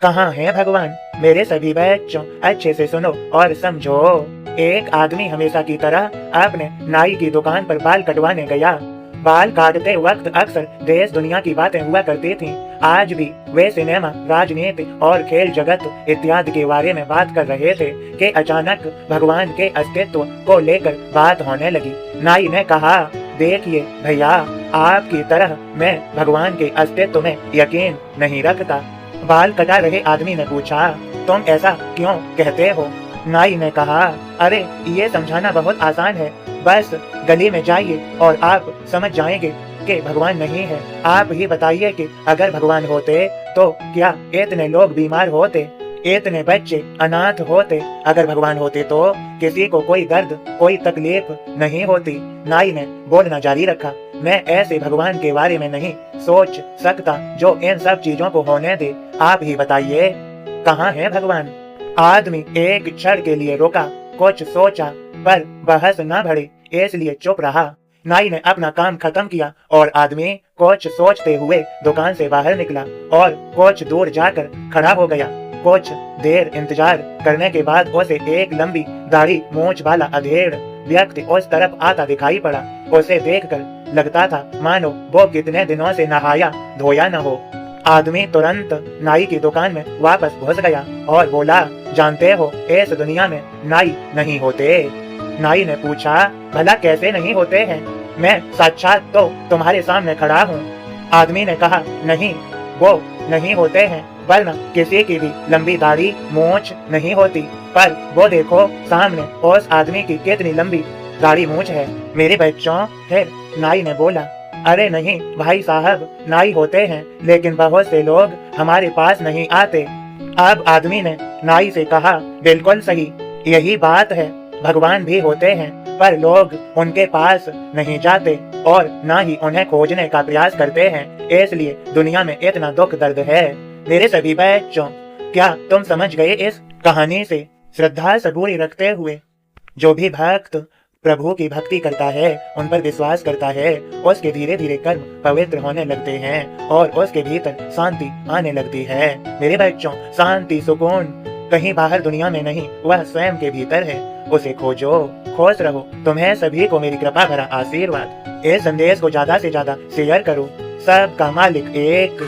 कहाँ है भगवान? मेरे सभी बच्चों, अच्छे से सुनो और समझो। एक आदमी हमेशा की तरह अपने नाई की दुकान पर बाल कटवाने गया। बाल काटते वक्त अक्सर देश दुनिया की बातें हुआ करती थीं। आज भी वे सिनेमा, राजनीति और खेल जगत इत्यादि के बारे में बात कर रहे थे कि अचानक भगवान के अस्तित्व को लेकर बात होने लगी। नाई ने कहा, देखिए भैया, आपकी तरह मैं भगवान के अस्तित्व में यकीन नहीं रखता। बाल कटा रहे आदमी ने पूछा, तुम ऐसा क्यों कहते हो? नाई ने कहा, अरे ये समझाना बहुत आसान है, बस गली में जाइए और आप समझ जाएंगे कि भगवान नहीं है। आप ही बताइए कि अगर भगवान होते तो क्या इतने लोग बीमार होते, इतने बच्चे अनाथ होते? अगर भगवान होते तो किसी को कोई दर्द, कोई तकलीफ नहीं होती। नाई ने बोलना जारी रखा, मैं ऐसे भगवान के बारे में नहीं सोच सकता जो इन सब चीजों को होने दे। आप ही बताइए, कहाँ है भगवान? आदमी एक क्षण के लिए रुका, कुछ सोचा, पर बहस न बढ़े इसलिए चुप रहा। नाई ने अपना काम खत्म किया और आदमी कुछ सोचते हुए दुकान से बाहर निकला और कुछ दूर जाकर खड़ा हो गया। कुछ देर इंतजार करने के बाद उसे एक लंबी दाढ़ी मूंछ वाला अधेड़ व्यक्ति उस तरफ आता दिखाई पड़ा। उसे देखकर लगता था मानो वो कितने दिनों से नहाया धोया न हो। आदमी तुरंत नाई की दुकान में वापस घुस गया और बोला, जानते हो इस दुनिया में नाई नहीं होते। नाई ने पूछा, भला कैसे नहीं होते हैं? मैं साक्षात तो तुम्हारे सामने खड़ा हूँ। आदमी ने कहा, नहीं, वो नहीं होते हैं, वरना किसी की भी लंबी दाढ़ी मूंछ नहीं होती। पर वो देखो सामने उस आदमी की कितनी लंबी दाढ़ी मूंछ है। मेरे बच्चों, फिर नाई ने बोला, अरे नहीं भाई साहब, नाई होते हैं, लेकिन बहुत से लोग हमारे पास नहीं आते। अब आदमी ने नाई से कहा, बिल्कुल सही, यही बात है, भगवान भी होते हैं, पर लोग उनके पास नहीं जाते और न ही उन्हें खोजने का प्रयास करते हैं, इसलिए दुनिया में इतना दुख दर्द है। मेरे सभी बच्चों, क्या तुम समझ गए इस कहानी से? श्रद्धा सबूरी रखते हुए जो भी भक्त प्रभु की भक्ति करता है, उन पर विश्वास करता है, उसके धीरे धीरे कर्म पवित्र होने लगते हैं और उसके भीतर शांति आने लगती है। मेरे बच्चों, शांति, सुकून कहीं बाहर दुनिया में नहीं, वह स्वयं के भीतर है। उसे खोजो, खुश रहो। तुम्हें सभी को मेरी कृपा भरा आशीर्वाद। इस संदेश को ज्यादा से ज्यादा शेयर करो। सबका मालिक एक।